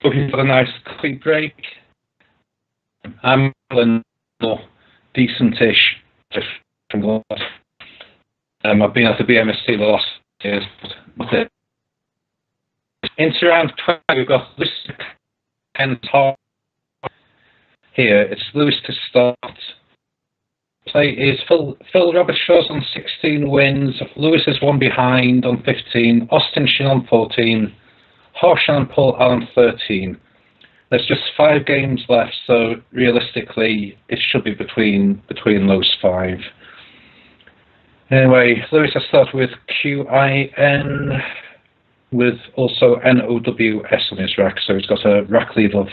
Hoping for a nice quick break. I'm more decent-ish. I've been at the BMSC the last years. Into round 20, we've got Lewis and Hart here. It's Lewis to start. Play is Phil Robertshaw's on 16 wins. Lewis is one behind on 15. Austin Shin on 14. Harshan and Paul Allen 13. There's just 5 games left, so realistically it should be between those 5. Anyway, Lewis has started with QIN with also NOWS on his rack, so he's got a rack lead of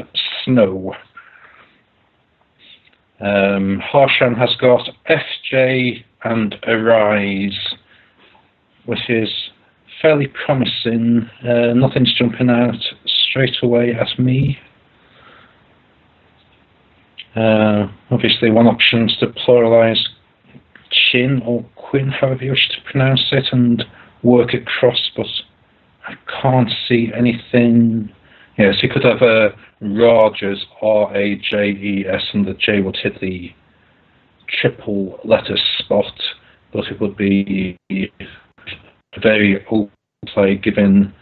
snow. Harshan has got FJ and Arise, which is fairly promising. Nothing's jumping out straight away at me. Obviously, one option is to pluralise Chin or Quinn, however you wish to pronounce it, and work across, but I can't see anything. Yes, you could have a Rogers, R-A-J-E-S, and the J would hit the triple letter spot, but it would be very open play given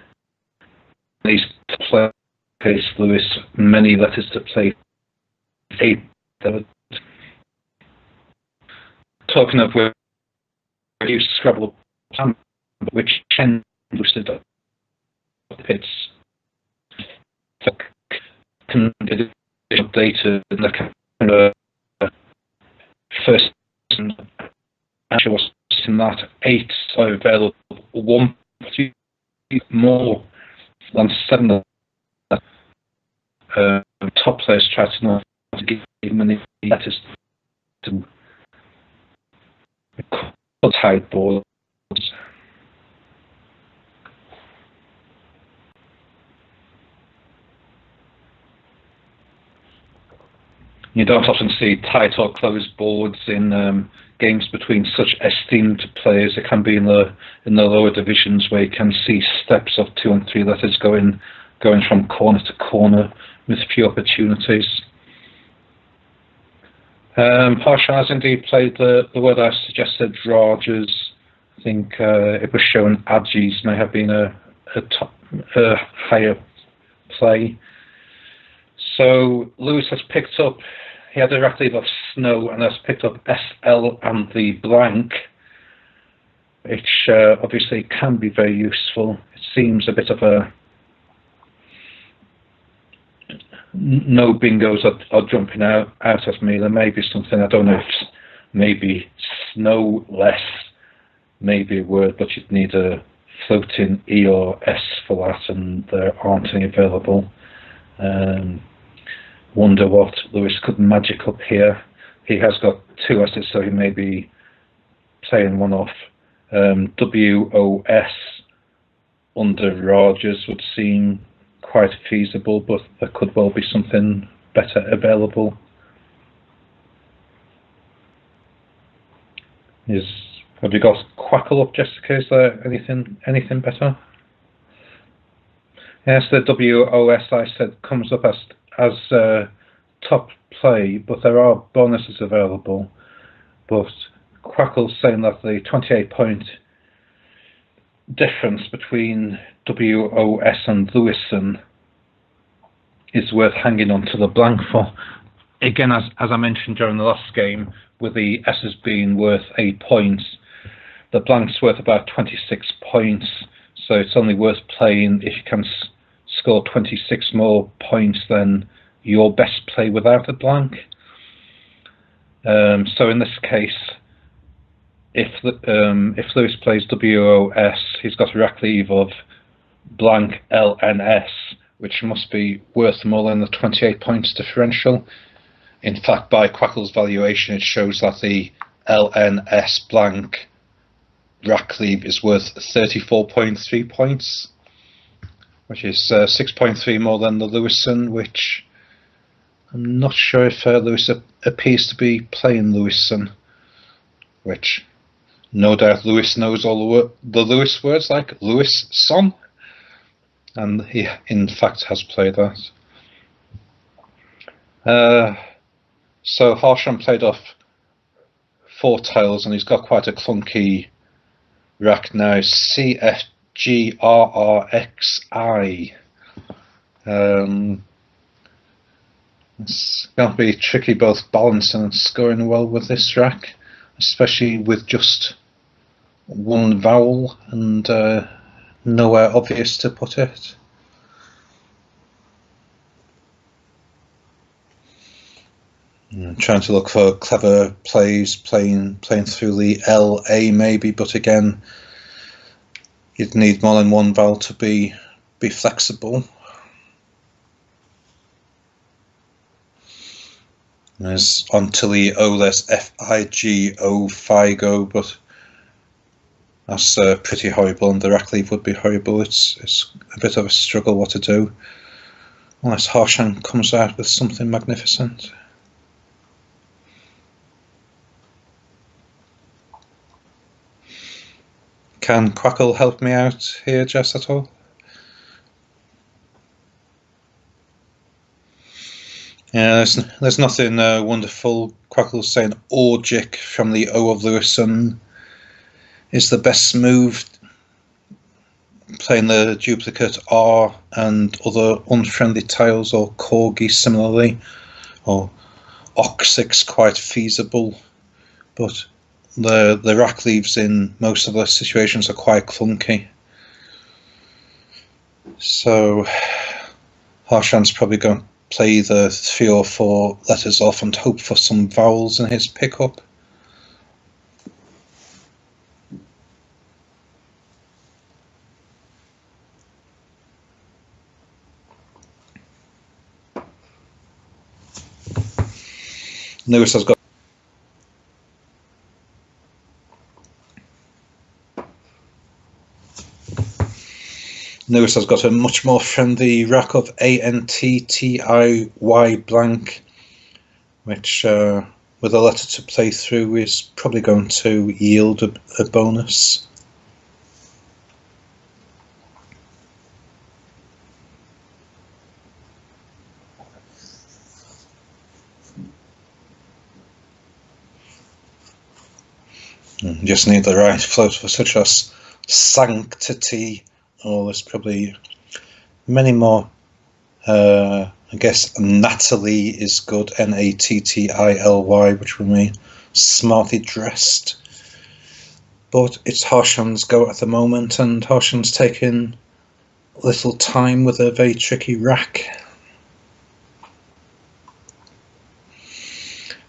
these players Lewis many letters to play. 8. Talking of where you Scrabble, which Chen boosted up its updated in the first actually was in that 8 are available 1 more than 7 top players try to know how to give many letters to tight boards. You don't often see tight or closed boards in games between such esteemed players. It can be in the lower divisions where you can see steps of 2 and 3 letters going from corner to corner with few opportunities. Harshan has indeed played the word I suggested, Rogers. I think it was shown Adji's may have been a higher play. So Lewis has picked up, he had a rack lead of snow and has picked up SL and the blank, which obviously can be very useful. It seems a bit of a no bingos are jumping out at me. There may be something, I don't know if maybe snow less may be a word, but you'd need a floating E or S for that, and there aren't any available. Wonder what Lewis could magic up here. He has got 2 S's, so he may be playing one off. WOS under Rogers would seem quite feasible, but there could well be something better available. Have you got Quackle up, Jessica? Is there anything better? Yes, the WOS I said comes up as top play, but there are bonuses available. But Quackle's saying that the 28-point difference between WOS and Lewison is worth hanging on to the blank for. Again, as I mentioned during the last game, with the S's being worth 8 points, the blank's worth about 26 points, so it's only worth playing if you can score 26 more points than your best play without a blank. So in this case, if Lewis plays WOS, he's got a rack lead of blank LNS, which must be worth more than the 28 points differential. In fact, by Quackle's valuation, it shows that the LNS blank rack lead is worth 34.3 points, which is 6.3 more than the Lewison, which I'm not sure if Lewis appears to be playing Lewison, which no doubt Lewis knows all the Lewis words like Lewis son. and he in fact has played that. So Harshan played off 4 tiles, and he's got quite a clunky rack now. C, F, G, R, R, X, I. It's going to be tricky both balancing and scoring well with this rack, especially with just one vowel and nowhere obvious to put it. I'm trying to look for clever plays, playing through the L, A maybe, but again, you'd need more than one vowel to be flexible. There's onto the O, there's F, I, G, O, FIGO, but that's pretty horrible, and the rack leave would be horrible. It's a bit of a struggle what to do, unless Harshan comes out with something magnificent. Can Quackle help me out here, Jess, at all? Yeah, there's nothing wonderful. Quackle's saying Orgic from the O of Lewison is the best move. Playing the duplicate R and other unfriendly tiles, or Corgi similarly, or Oxix quite feasible, but the rack leaves in most of the situations are quite clunky. So Harshan's probably going to play the 3 or 4 letters off and hope for some vowels in his pickup. Lewis has got a much more friendly rack of ANTTIY blank, which with a letter to play through is probably going to yield a bonus. Just need the right float for such as sanctity. Oh, there's probably many more. I guess Natalie is good, N-A-T-T-I-L-Y, which would mean smartly dressed. But it's Harshan's go at the moment, and Harshan's taking little time with a very tricky rack.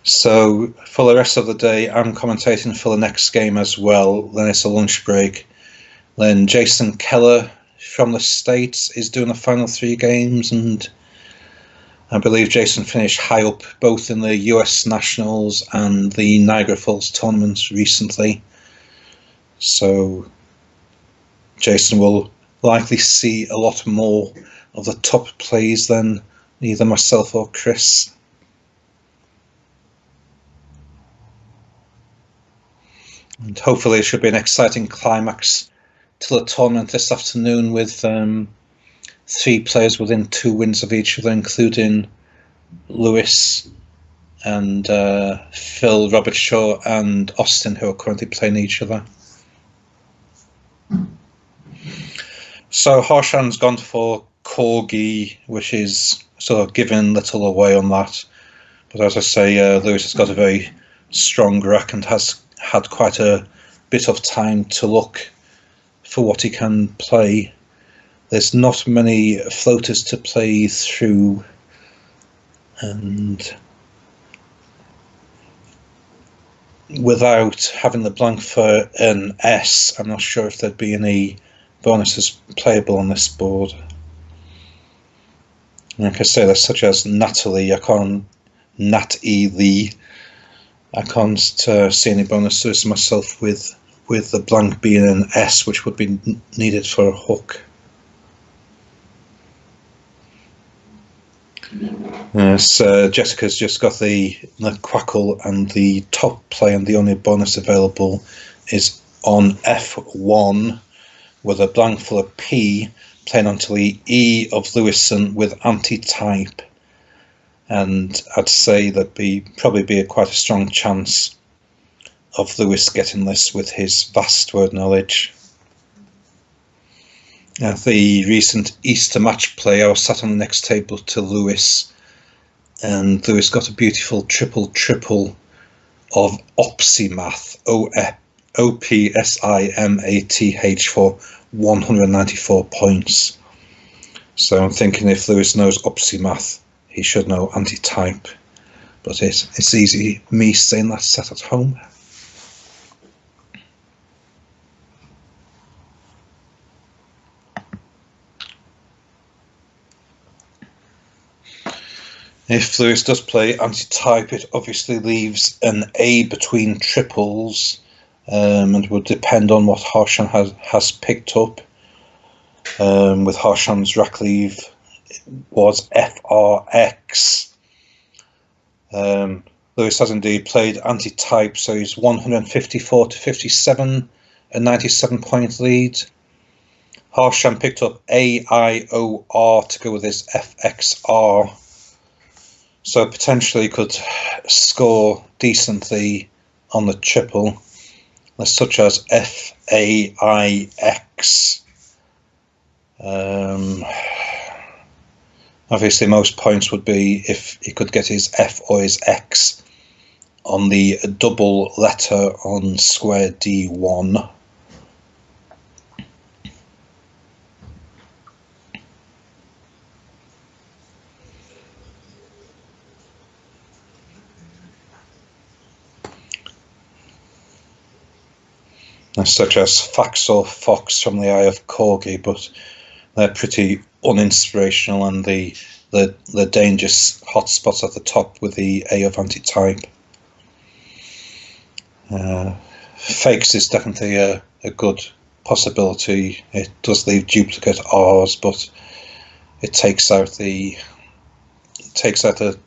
So for the rest of the day, I'm commentating for the next game as well. Then it's a lunch break. Then Jason Keller from the States is doing the final 3 games, and I believe Jason finished high up both in the US Nationals and the Niagara Falls tournaments recently. So Jason will likely see a lot more of the top plays than either myself or Chris. And hopefully it should be an exciting climax to the tournament this afternoon, with 3 players within 2 wins of each other, including Lewis and Phil, Robert Shaw and Austin, who are currently playing each other. So Harshan's gone for Corgi, which is sort of giving little away on that. But as I say, Lewis has got a very strong rack and has had quite a bit of time to look for what he can play. There's not many floaters to play through, and without having the blank for an S, I'm not sure if there'd be any bonuses playable on this board. Like I say, there's such as Natalie, I can't see any bonuses myself with the blank being an S, which would be needed for a hook. Yes, Jessica's just got the Quackle and the top play, and the only bonus available is on F1 with a blank full of P, playing onto the E of Lewison with anti-type, and I'd say there'd probably be quite a strong chance of Lewis getting this with his vast word knowledge. At the recent Easter match play, I was sat on the next table to Lewis, and Lewis got a beautiful triple of Opsimath, OPSIMATH, for 194 points. So I'm thinking if Lewis knows Opsimath, he should know anti-type. But it's easy me saying that sat at home. If Lewis does play anti-type, it obviously leaves an A between triples, and would depend on what Harshan has picked up. With Harshan's rack leave, it was FRX. Lewis has indeed played anti-type, so he's 154 to 57, a 97-point lead. Harshan picked up AIOR to go with his FXR, so potentially could score decently on the triple, such as FAIX. Obviously, most points would be if he could get his F or his X on the double letter on square D1. Such as Fax or Fox from the Eye of Corgi, but they're pretty uninspirational, and the dangerous hotspots at the top with the A of anti-type. Fakes is definitely a good possibility. It does leave duplicate R's, but it takes out the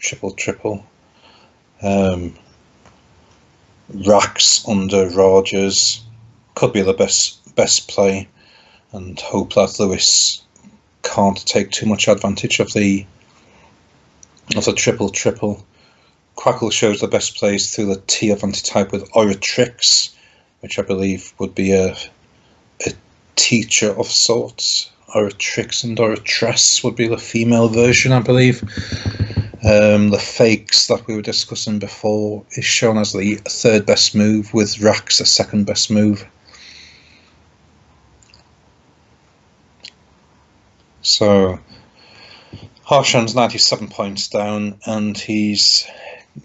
triple. Racks under Rogers could be the best play, and hope that Lewis can't take too much advantage of the triple. Quackle shows the best plays through the T of anti-type with Oratrix, which I believe would be a teacher of sorts. Oratrix and Oratress would be the female version, I believe. The fakes that we were discussing before is shown as the third best move, with racks the second best move. So Harshan's 97 points down, and he's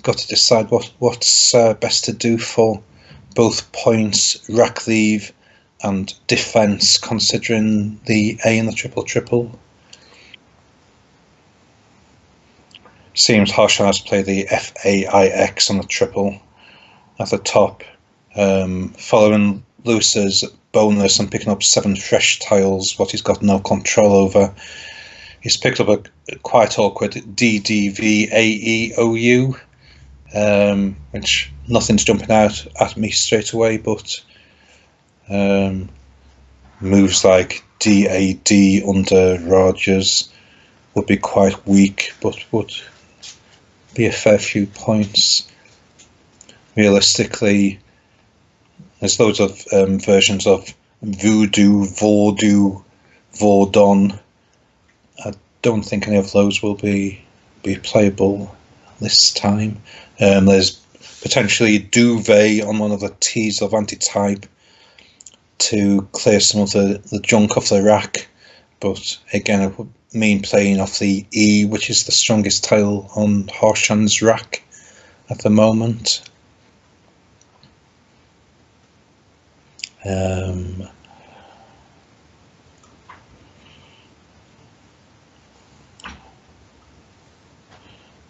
got to decide what's best to do for both points, rack leave, and defence, considering the A in the triple. Seems Harshan has played the FAIX on the triple at the top, following Lewis's bonus and picking up 7 fresh tiles, what he's got no control over. He's picked up a quite awkward DDVAEOU, which nothing's jumping out at me straight away, but moves like DAD under Rogers would be quite weak, but would be a fair few points. Realistically, there's loads of versions of Voodoo, Vaudou, Vaudon. I don't think any of those will be playable this time. There's potentially Duvet on one of the T's of anti-type to clear some of the junk off the rack, but again it would mean playing off the E, which is the strongest tile on Harshan's rack at the moment. I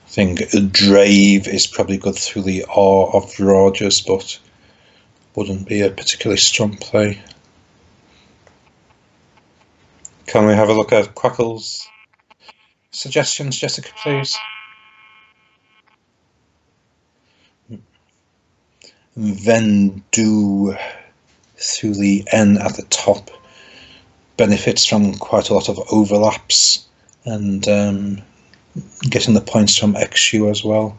think Drave is probably good through the R of Rogers, but wouldn't be a particularly strong play. Can we have a look at Quackle's suggestions, Jessica, please? Vendu through the N at the top. benefits from quite a lot of overlaps and getting the points from XU as well.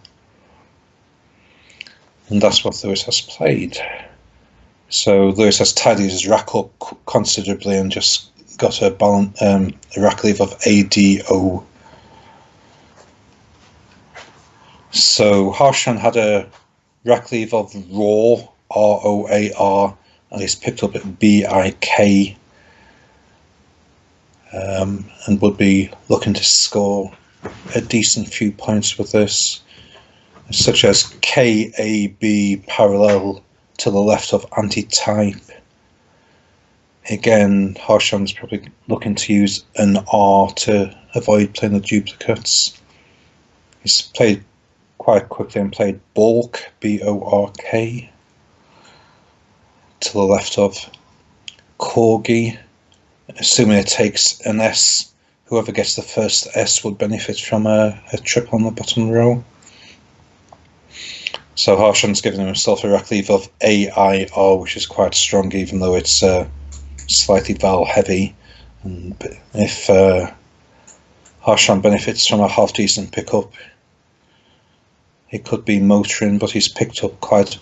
And that's what Lewis has played. So Lewis has tidied his rack up considerably and just got a rack leave of ADO. So Harshan had a rack leave of ROAR, ROAR, and he's picked up at BIK, and would be looking to score a decent few points with this, such as KAB parallel to the left of anti-type. Again, Harshan's probably looking to use an R to avoid playing the duplicates. He's played quite quickly and played Bork, BORK, to the left of Corgi. Assuming it takes an S, whoever gets the first S would benefit from a trip on the bottom row. So Harshan's given himself a rack leave of AIR, which is quite strong, even though it's slightly vowel heavy. And if Harshan benefits from a half decent pickup, it could be motoring, but he's picked up quite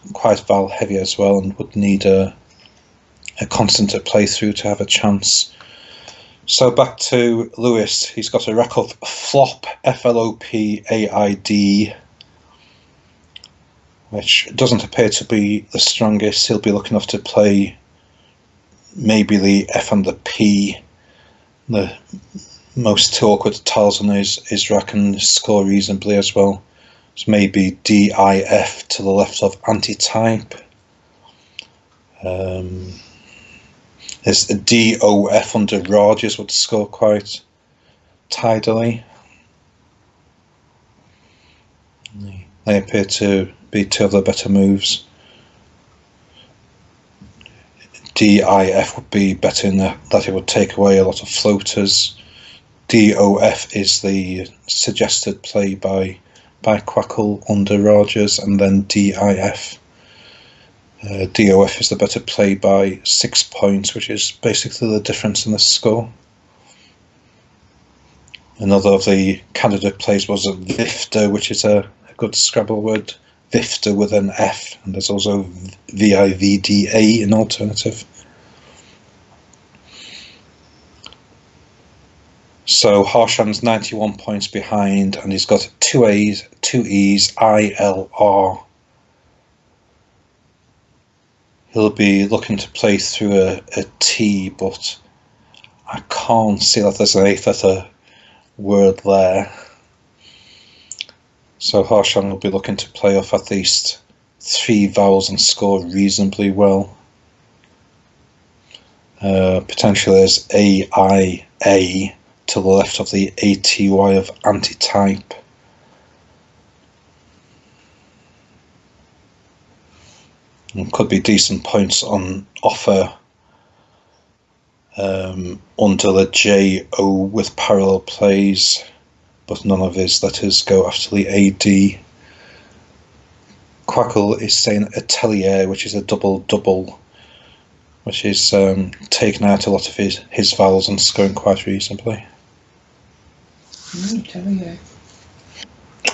vowel heavy as well, and would need a constant to play through to have a chance. So back to Lewis. He's got a rack of flop, FLOP, which doesn't appear to be the strongest. He'll be lucky enough to play maybe the F and the P, the most two awkward tiles on his rack, and score reasonably as well. So maybe DIF to the left of anti-type. There's a DOF under Rogers would score quite tidily. They appear to be two of the better moves. DIF would be better in that it would take away a lot of floaters. DOF is the suggested play by Quackle under Rogers, and then DIF. DOF is the better play by 6 points, which is basically the difference in the score. Another of the candidate plays was a Vifter, which is a good Scrabble word. Vifter with an F, and there's also VIVDA in alternative. So Harshan's 91 points behind, and he's got 2 A's, 2 E's, ILR. He'll be looking to play through a T, but I can't see that there's an 8-letter word there. So Harshan will be looking to play off at least 3 vowels and score reasonably well. Potentially there's AIA to the left of the ATY of anti-type. And could be decent points on offer under the JO with parallel plays, but none of his letters go after the AD. Quackle is saying Atelier, which is a double-double, which is taking out a lot of his vowels and scoring quite reasonably. Atelier.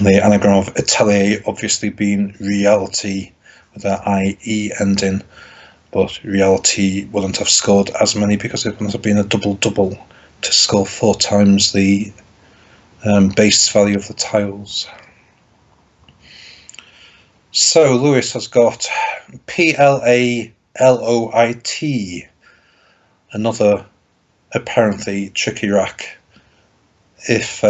The anagram of Atelier obviously being reality with an IE ending, but reality wouldn't have scored as many because it wouldn't have been a double-double to score 4 times the base value of the tiles. So Lewis has got PLALOIT, another apparently tricky rack. If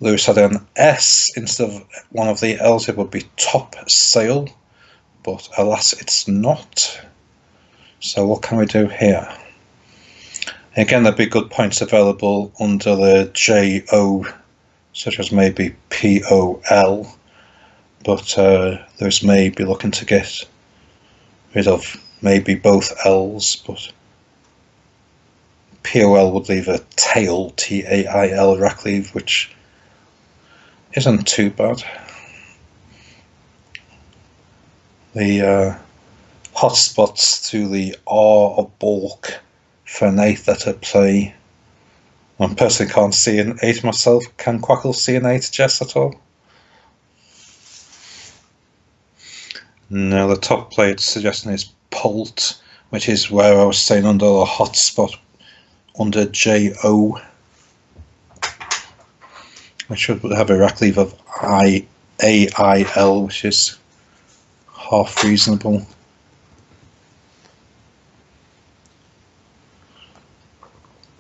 Lewis had an S instead of one of the L's, it would be top sail, but alas it's not. So what can we do here? Again, there'd be good points available under the JO, such as maybe POL, but Lewis may be looking to get rid of maybe both L's, but POL would leave a tail, TAIL rack leave, which isn't too bad. The hotspots to the R of Bork for an 8-letter play. I personally can't see an 8 myself. Can Quackle see an 8, Jess, at all? No, the top play it's suggesting is Polt, which is where I was saying under a hotspot under JO. I should have a rack leave of AIL, which is half reasonable.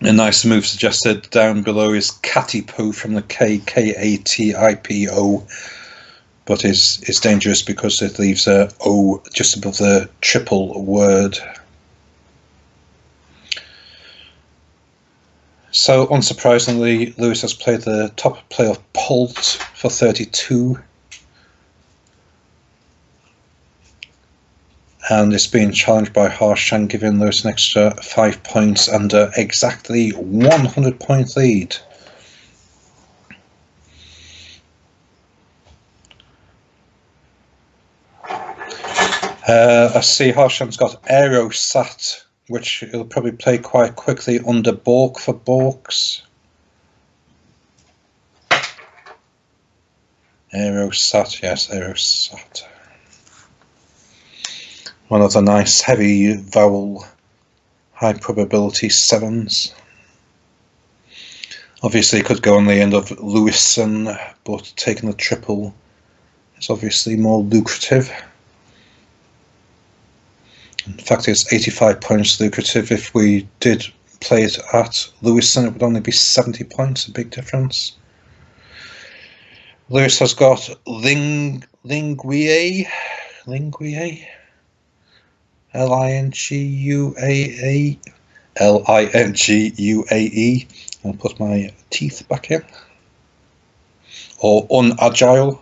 A nice move suggested down below is Katipo from the KATIPO, but is dangerous because it leaves a O just above the triple word. So, unsurprisingly, Lewis has played the top play of Polt for 32. And it's being challenged by Harshan, giving Lewis an extra 5 points under exactly 100-point lead. I see Harshan's got Aerosat, which he'll probably play quite quickly under Bork for Borks. Aerosat, yes, Aerosat. One of the nice heavy vowel high probability 7s. Obviously it could go on the end of Lewison, but taking the triple is obviously more lucrative. In fact, it's 85 points lucrative. If we did play it at Lewison, it would only be 70 points, a big difference. Lewis has got Linguae, Linguae, Linguae. I'll put my teeth back in. Or Unagile.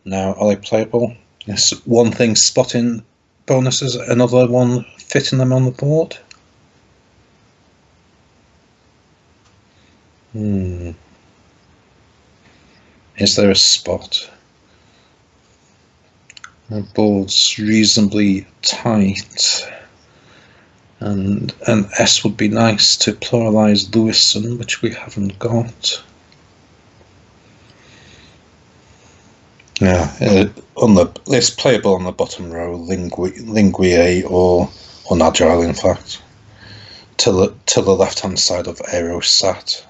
Now, are they playable? Yes, one thing spotting bonuses, another one fitting them on the board. Is there a spot? The board's reasonably tight, and an S would be nice to pluralise Lewison, which we haven't got. Yeah, it's playable on the bottom row, Linguae or Unagile, in fact, to the left-hand side of Aerosat.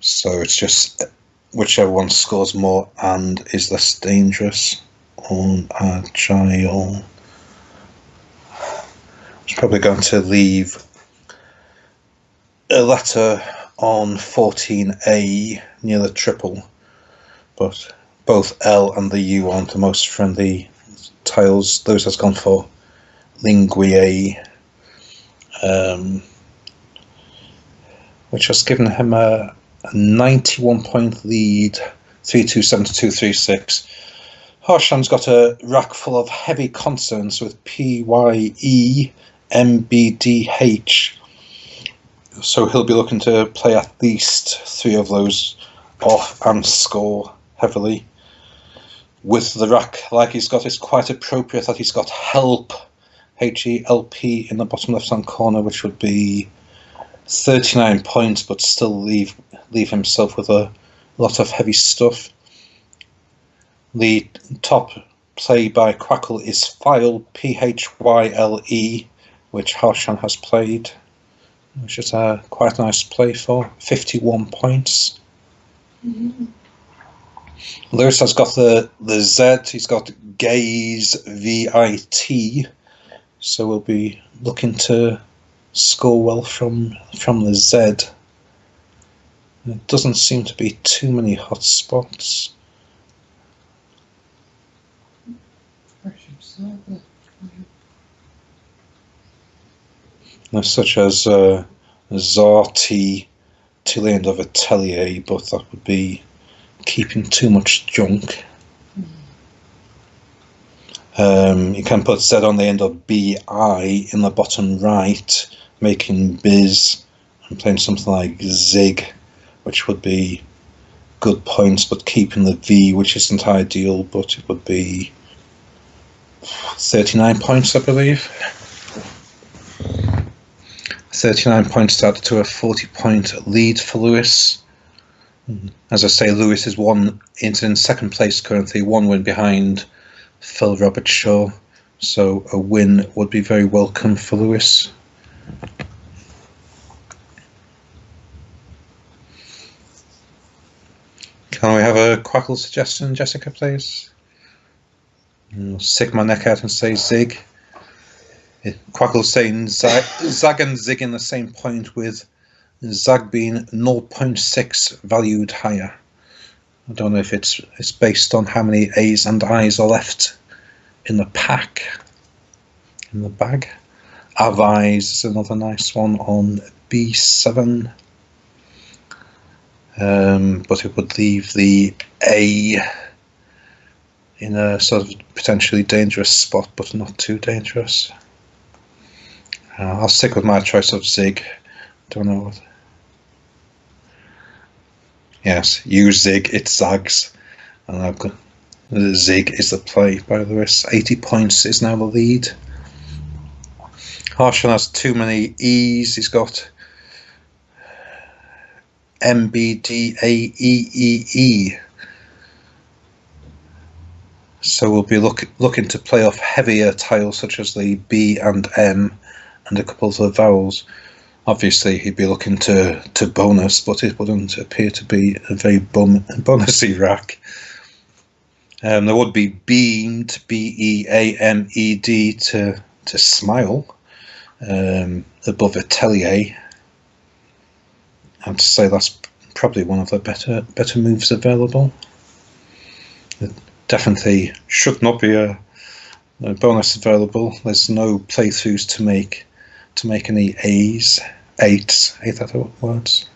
So it's just whichever one scores more and is less dangerous. Unagile. It's probably going to leave a letter on 14A near the triple, but both L and the U aren't the most friendly tiles. Lewis has gone for Linguae, which has given him a 91-point lead, 327 to 236. Harshan's got a rack full of heavy consonants with PYE, MBDH. So he'll be looking to play at least 3 of those off and score heavily. With the rack like he's got, it's quite appropriate that he's got help, HELP, in the bottom left-hand corner, which would be 39 points, but still leave himself with a lot of heavy stuff. The top play by Quackle is File, PHYLE, which Harshan has played, which is a quite nice play for 51 points. Lewis has got the Z, he's got Gaze, VIT, so we'll be looking to score well from the Z. There doesn't seem to be too many hot spots. Such as Zarti to the end of Atelier, but that would be keeping too much junk. You can put Z on the end of BI in the bottom right, making Biz, and playing something like Zig, which would be good points, but keeping the V, which isn't ideal, but it would be 39 points, I believe. 39 points started to a 40-point lead for Lewis. As I say, Lewis is in second place currently, 1 win behind Phil Robertshaw. So a win would be very welcome for Lewis. Can we have a Quackle suggestion, Jessica, please? I'll stick my neck out and say Zig. Quackle's saying Zag and Zig in the same point, with Zag being 0.6 valued higher. I don't know if it's based on how many A's and I's are left in the pack, in the bag. Avies is another nice one on B7. But it would leave the A in a sort of potentially dangerous spot, but not too dangerous. I'll stick with my choice of Zig. Don't know what. Yes, you Zig, it Zags. And I've got Zig is the play by Lewis. 80 points is now the lead. Harshan has too many E's. He's got M, B, D, A, E, E, E. So we'll be looking to play off heavier tiles such as the B and M and a couple of the vowels. Obviously he'd be looking to bonus, but it wouldn't appear to be a very bonusy rack. There would be beamed, B-E-A-M-E-D, to smile, above Atelier. I'd say that's probably one of the better moves available. It definitely should not be a bonus available. There's no playthroughs to make any A's, eight words.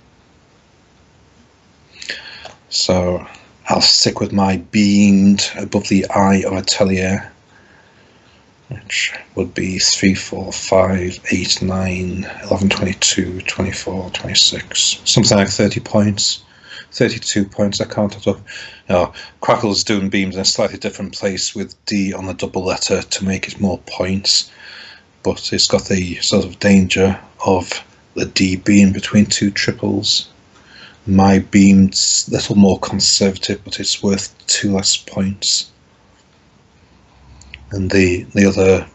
So I'll stick with my beamed above the I of Atelier, which would be 3, 4, 5, 8, 9, 11, 22, 24, 26, something like 30 points, 32 points. I counted up. Quackle's doing beams in a slightly different place with D on the double letter to make it more points, but it's got the sort of danger of the D being between two triples. My beam's a little more conservative, but it's worth 2 less points. And the other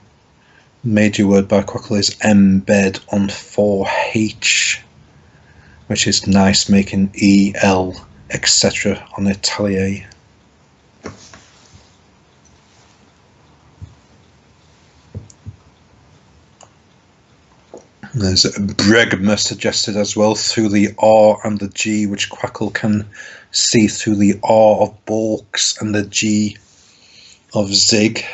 major word by Quackle is embed on 4H, which is nice, making E, L, etc. on Atelier. There's Bregma suggested as well, through the R and the G, which Quackle can see through the R of Borks and the G of Zig.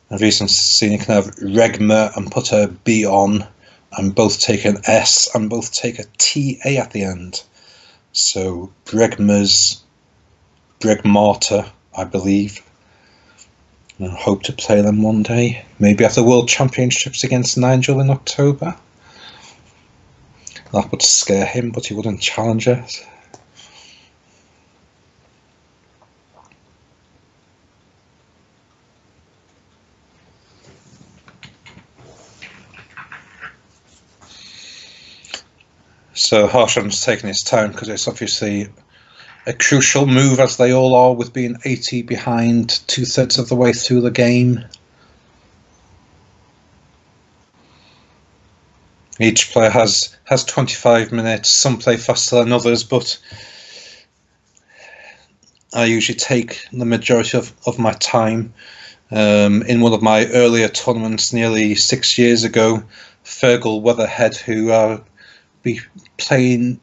I've recently seen you can have Regma and put a B on, and both take an S and both take a TA at the end. So Bregma's Bregmata, I believe. I hope to play them one day, maybe at the World Championships against Nigel in October. That would scare him, but he wouldn't challenge it. So Harshan's taking his time because it's obviously a crucial move, as they all are, with being 80 behind 2/3 of the way through the game. Each player has 25 minutes. Some play faster than others, but I usually take the majority of my time. In one of my earlier tournaments nearly 6 years ago, Fergal Weatherhead, who I'll be playing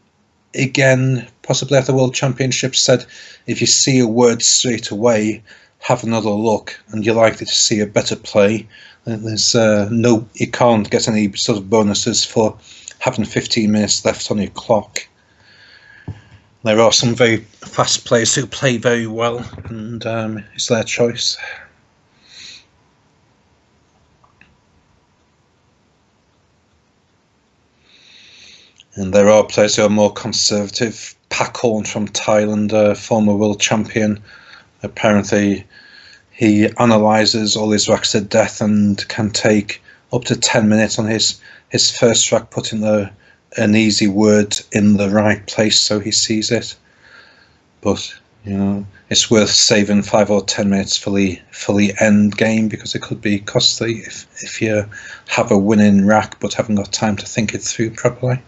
again possibly at the World Championships, said if you see a word straight away, have another look, and you're likely to see a better play. There's you can't get any sort of bonuses for having 15 minutes left on your clock. There are some very fast players who play very well, and it's their choice. And there are players who are more conservative. Pakhorn from Thailand, former world champion, apparently He analyses all his racks to death and can take up to 10 minutes on his first rack, putting an easy word in the right place so he sees it. But it's worth saving 5 or 10 minutes for the end game, because it could be costly if you have a winning rack but haven't got time to think it through properly.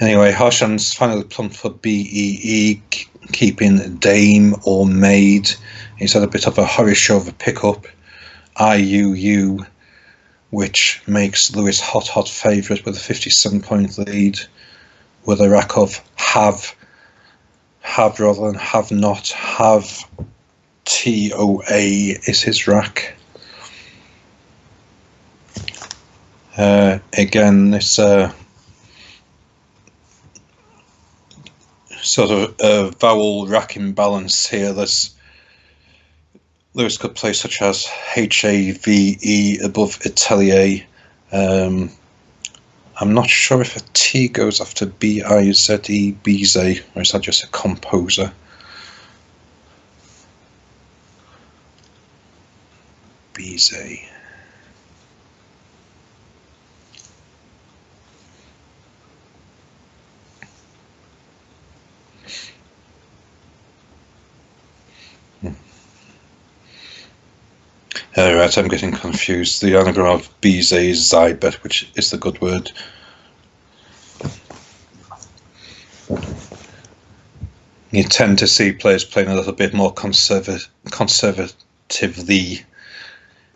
Anyway, Harshan's finally plumped for BEE, keeping Dame or Maid. He's had a bit of a hurry show of a pickup, IUU, which makes Lewis hot favourite with a 57-point lead, with a rack of have rather than have not. Have TOA is his rack. Again, it's a sort of a vowel rack imbalance here. Lewis could play such as HAVE above atelier. I'm not sure if a T goes after BIZE, bize, or is that just a composer? Bize. Right, I'm getting confused. The anagram of bize is Zybet, which is the good word. You tend to see players playing a little bit more conservatively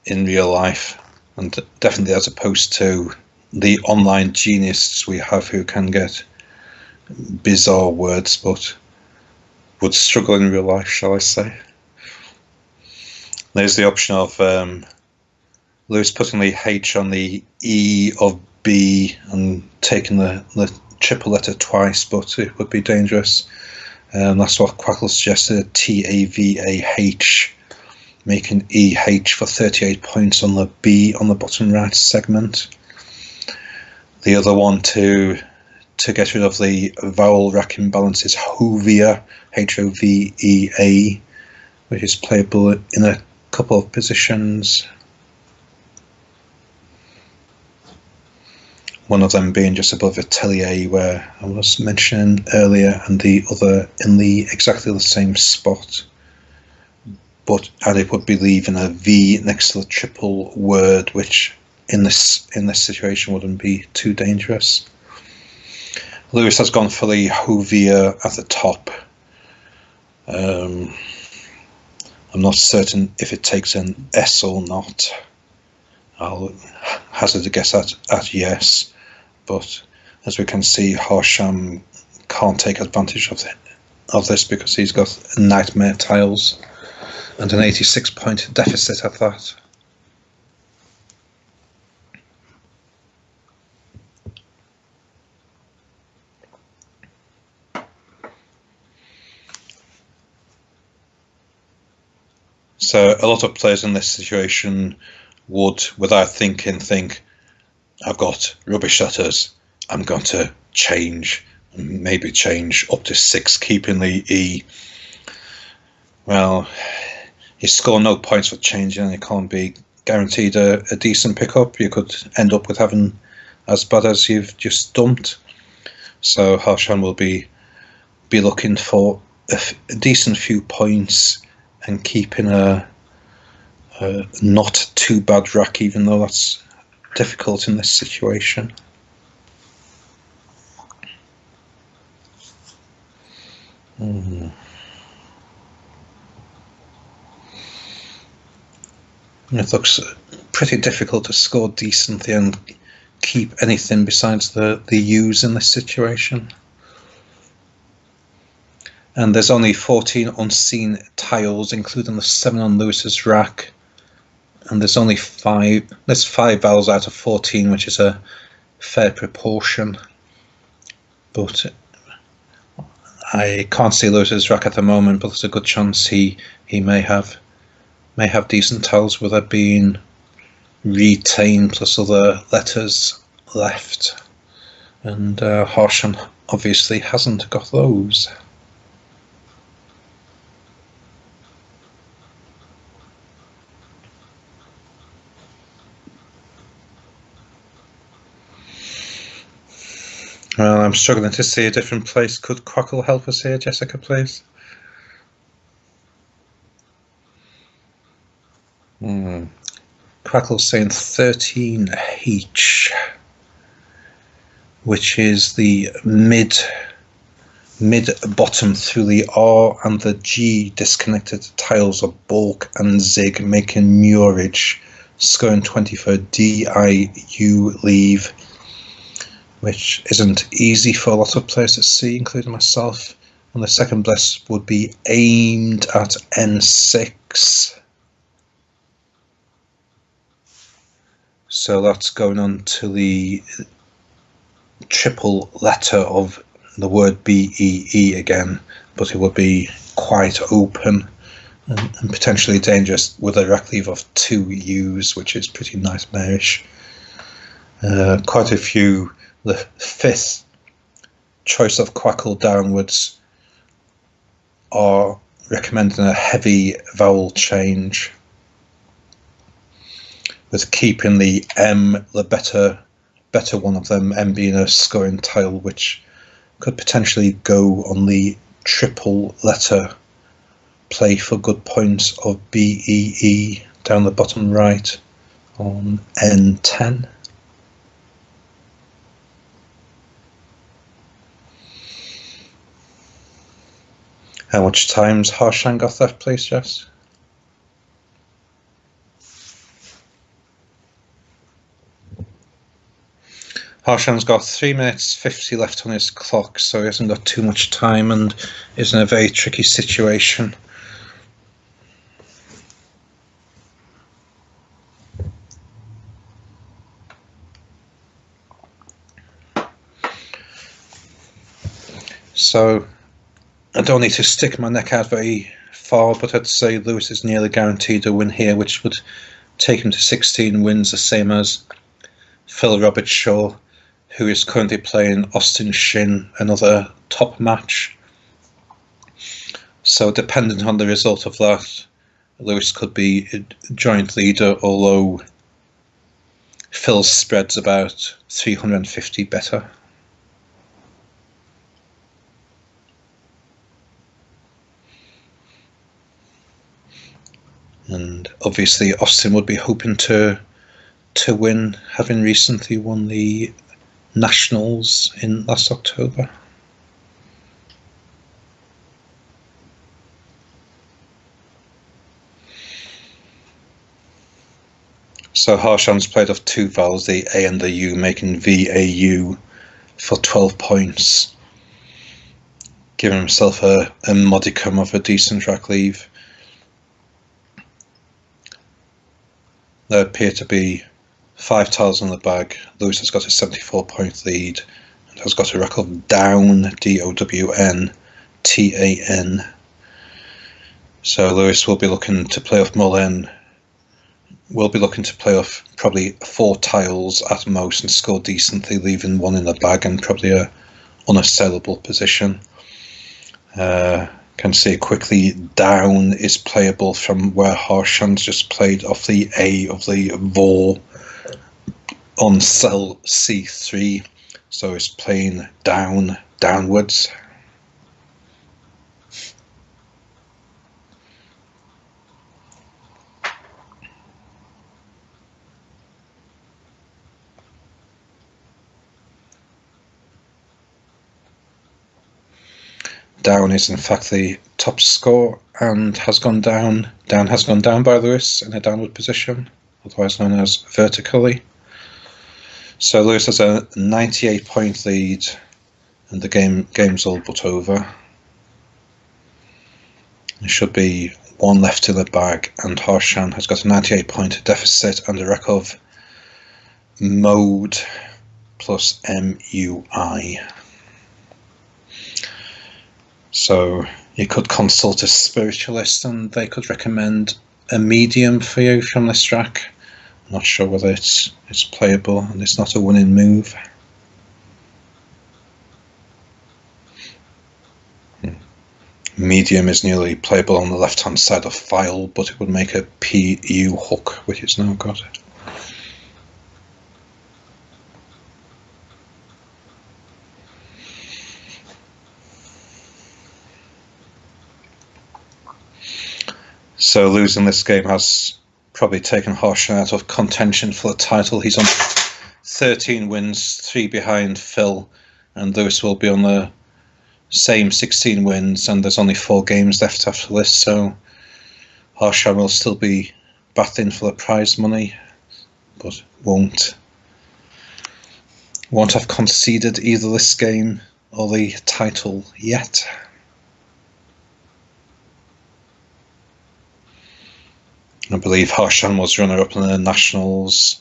in real life, and definitely as opposed to the online geniuses we have who can get bizarre words but would struggle in real life, shall I say. There's the option of Lewis putting the H on the E of B and taking the triple letter twice, but it would be dangerous. That's what Quackle suggested, TAVAH, making EH for 38 points on the B on the bottom right segment. The other one to get rid of the vowel rack imbalance is Hovea, HOVEA, which is playable in a couple of positions. One of them being just above atelier, where I was mentioning earlier, and the other in the exactly the same spot. And it would be leaving a V next to the triple word, which in this situation wouldn't be too dangerous. Lewis has gone for the Hovea at the top. I'm not certain if it takes an S or not. I'll hazard a guess at yes, but as we can see, Harshan can't take advantage of this because he's got nightmare tiles and an 86-point deficit at that. So a lot of players in this situation would, without thinking, think, I've got rubbish shutters, I'm going to change, maybe change up to 6, keeping the E. Well, you score no points for changing, and you can't be guaranteed a decent pickup. You could end up with having as bad as you've just dumped. So Harshan will be looking for a decent few points and keeping a not too bad rack, even though that's difficult in this situation. It looks pretty difficult to score decently and keep anything besides the U's in this situation. And there's only 14 unseen tiles, including the 7 on Lewis's rack. And there's only 5. There's 5 vowels out of 14, which is a fair proportion. But I can't see Lewis's rack at the moment, but there's a good chance he may have decent tiles with it being retained plus other letters left. And Harshan obviously hasn't got those. Well, I'm struggling to see a different place. Could Quackle help us here, Jessica, please? Quackle's saying 13H, which is the mid bottom through the R and the G disconnected tiles of Balk and Zig, making Murage, scoring 20 for DIU leave, which isn't easy for a lot of players to see, including myself. And the second best would be aimed at N6. So that's going on to the triple letter of the word BEE again, but it would be quite open and potentially dangerous with a rack leave of 2 U's, which is pretty nightmarish. Quite a few. The fifth choice of Quackle downwards are recommending a heavy vowel change, with keeping the M, the better one of them, M being a scoring tile, which could potentially go on the triple letter play for good points of BEE down the bottom right on N10. How much time's Harshan got left, please, Jess? Harshan's got 3 minutes 50 left on his clock, so he hasn't got too much time and is in a very tricky situation. So I don't need to stick my neck out very far, but I'd say Lewis is nearly guaranteed a win here, which would take him to 16 wins, the same as Phil Robertshaw, who is currently playing Austin Shin, another top match. So depending on the result of that, Lewis could be a joint leader, although Phil's spread's about 350 better. And obviously Austin would be hoping to win, having recently won the Nationals in last October. So Harshan's played off 2 vowels, the A and the U, making VAU for 12 points, giving himself a modicum of a decent rack leave. There appear to be 5 tiles in the bag. Lewis has got a 74-point lead and has got a rack of down, DOWN, TAN. So Lewis will be looking to play off Mullen. Will be looking to play off probably 4 tiles at most and score decently, leaving 1 in the bag and probably a unassailable position. Can see quickly down is playable from where Harshan's just played off the A of the Vor on cell C3, so it's playing downwards. Down is in fact the top score and has gone down. Down has gone down by Lewis in a downward position, otherwise known as vertically. So Lewis has a 98-point lead and the game's all but over. There should be 1 left in the bag and Harshan has got a 98-point deficit and a rack of mode plus MUI. So you could consult a spiritualist and they could recommend a medium for you from this rack. I'm not sure whether it's playable and it's not a winning move. Medium is nearly playable on the left hand side of file, but it would make a PU hook, which it's now got. So losing this game has probably taken Harshan out of contention for the title. He's on 13 wins, 3 behind Phil, and Lewis will be on the same 16 wins, and there's only 4 games left after this, so Harshan will still be battling for the prize money, but won't have conceded either this game or the title yet. I believe Harshan was runner-up in the Nationals.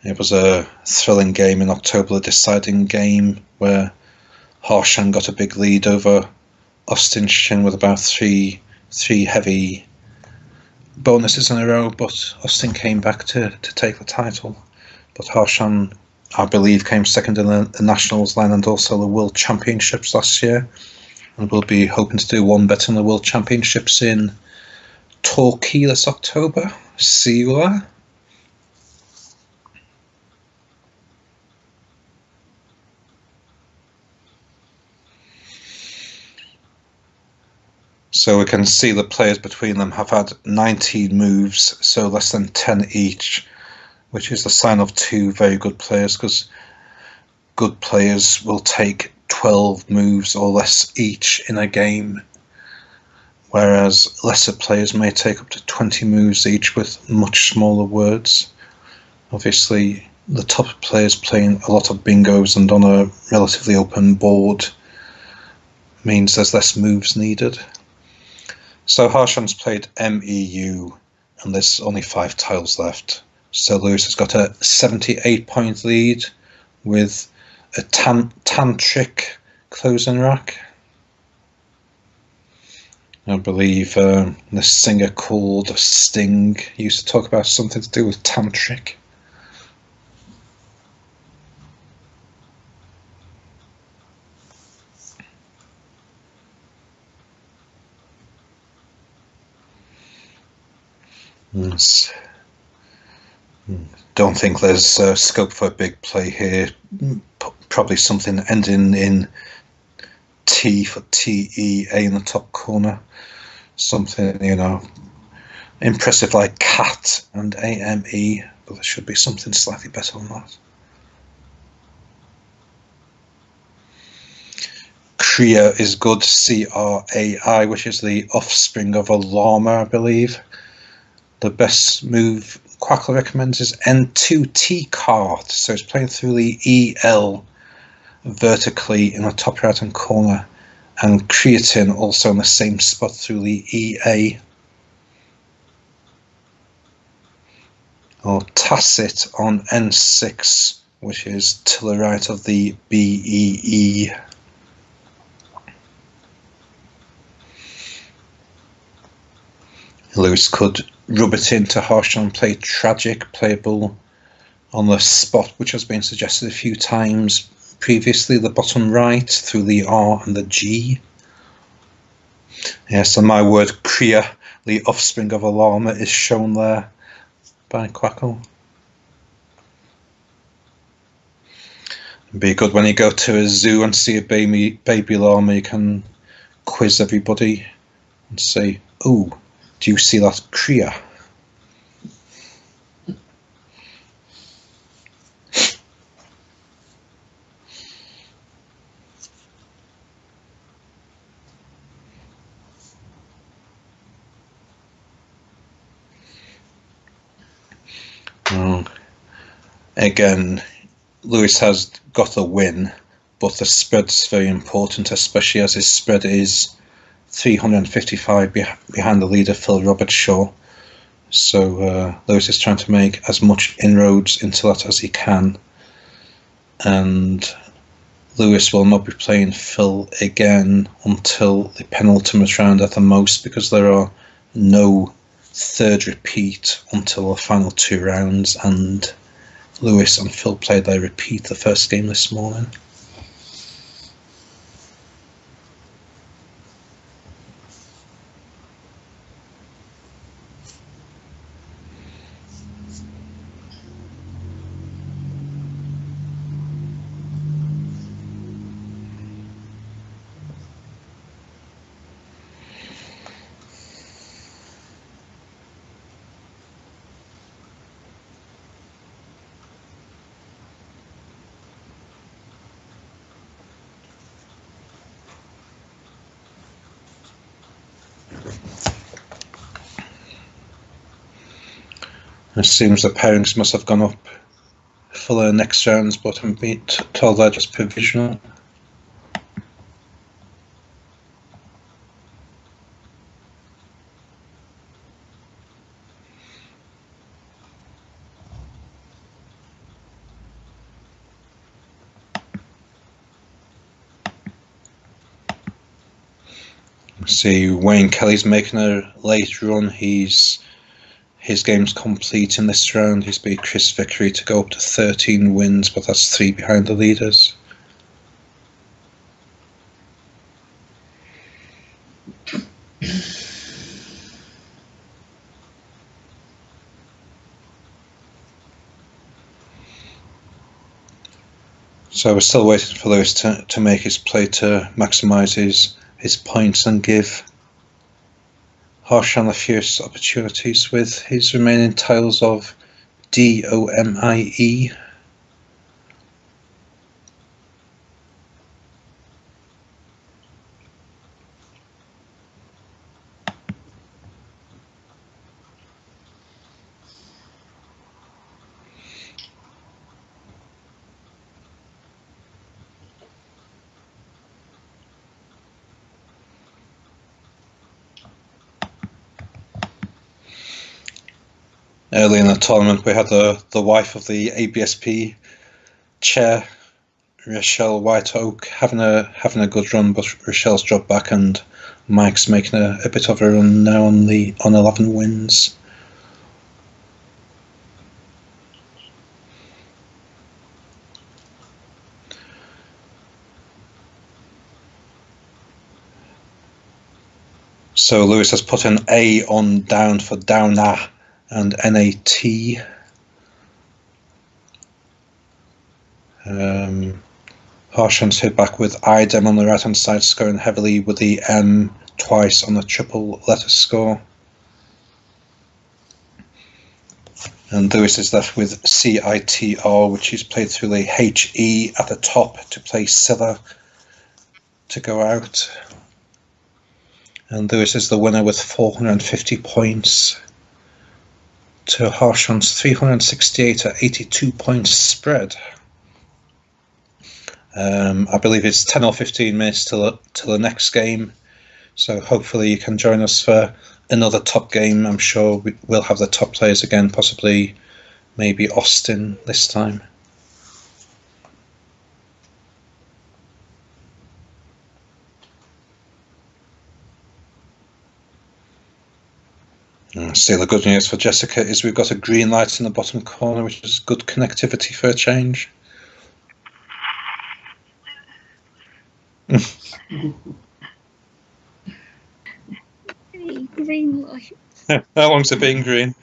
It was a thrilling game in October, a deciding game where Harshan got a big lead over Austin Shin with about three heavy bonuses in a row, but Austin came back to take the title. But Harshan, I believe, came second in the Nationals line and also the World Championships last year, and we'll be hoping to do one better in the World Championships in Torquay this October. See you there. So we can see the players between them have had 19 moves, so less than 10 each, which is the sign of 2 very good players, because good players will take 12 moves or less each in a game, whereas lesser players may take up to 20 moves each with much smaller words. Obviously, the top players playing a lot of bingos and on a relatively open board means there's less moves needed. So Harshan's played MEU, and there's only 5 tiles left. So Lewis has got a 78-point lead with a tantric closing rack. I believe this singer called Sting used to talk about something to do with tantric. Yes. Don't think there's scope for a big play here. Probably something ending in T for TEA in the top corner. Something, impressive like cat and AME, but there should be something slightly better than that. Kriya is good, CRAI, which is the offspring of a llama, I believe. The best move Quackle recommends is N2T card, so it's playing through the EL vertically in the top right hand corner, and creatine also in the same spot through the EA. Or tacit on N6, which is to the right of the BEE. Lewis could rub it into Harshan and play tragic, playable on the spot, which has been suggested a few times previously, the bottom right through the R and the G. Yes, and my word Kriya, the offspring of a llama, is shown there by Quackle. It'd be good when you go to a zoo and see a baby llama, you can quiz everybody and say, "Oh, do you see that Kriya?" Again, Lewis has got a win, but the spread's very important, especially as his spread is 355 behind the leader Phil Robertshaw. So Lewis is trying to make as much inroads into that as he can, and Lewis will not be playing Phil again until the penultimate round at the most, because there are no third repeat until the final 2 rounds, and Lewis and Phil played their repeat the first game this morning. It seems the pairings must have gone up for the next rounds, but I'm being told they're just provisional. See, Wayne Kelly's making a late run. His game's complete in this round. He's beat Chris Vickery to go up to 13 wins, but that's 3 behind the leaders. So we're still waiting for Lewis to make his play to maximise his points and give Harshan the fierce opportunities with his remaining tiles of DOMIE. Early in the tournament, we had the wife of the ABSP chair, Rochelle White Oak, having a good run, but Rochelle's dropped back, and Mike's making a bit of a run now on 11 wins. So Lewis has put an A on down for Downa and NAT. Harshan's hit back with IDEM on the right hand side, scoring heavily with the M twice on the triple letter score. And Lewis is left with CITR, which he's played through the HE at the top to play Scylla to go out. And Lewis is the winner with 450 points to Harshan's 368 at 82 points spread. I believe it's 10 or 15 minutes till the next game, so hopefully you can join us for another top game. I'm sure we'll have the top players again, possibly maybe Austin this time. Still, the good news for Jessica is we've got a green light in the bottom corner, which is good connectivity for a change. Green light. How long's it been green?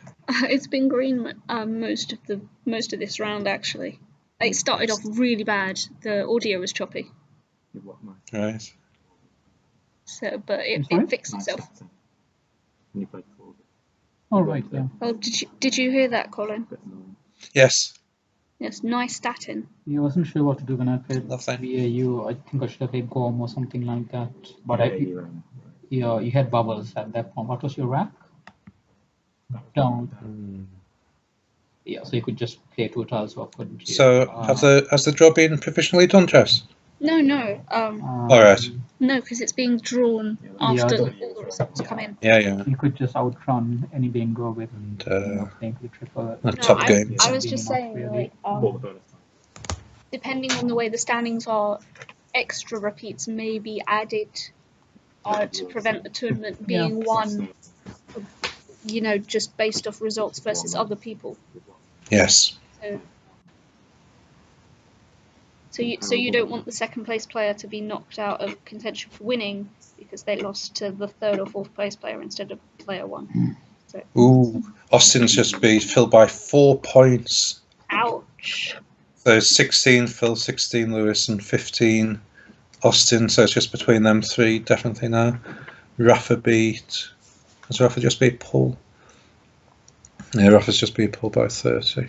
It's been green most of this round, actually. It started off really bad. The audio was choppy. Right. So, but it fixed itself. Oh right, yeah. Oh, did you hear that, Colin? Yes. Yes, nice statin. I wasn't sure what to do when I played Lovely. BAU. I think I should have played GOM or something like that. But you had bubbles at that point. What was your rack? Down. Yeah, so you could just play 2 tiles off, couldn't you? So has the draw been provisionally done, Jess? No. All right. No, because it's being drawn after all the results come in. Yeah. You could just outrun any bingo with playing the triple. Top game. I was just saying, like, depending on the way the standings are, extra repeats may be added to prevent the tournament being won, just based off results versus other people. Yes. So you don't want the second place player to be knocked out of contention for winning because they lost to the third or fourth place player instead of player 1. So. Ooh, Austin's just beat Phil by 4 points. Ouch. So 16 Phil, 16 Lewis, and 15 Austin. So it's just between them 3, definitely now. Rafa has Rafa just beat Paul? Yeah, Rafa's just beat Paul by 30.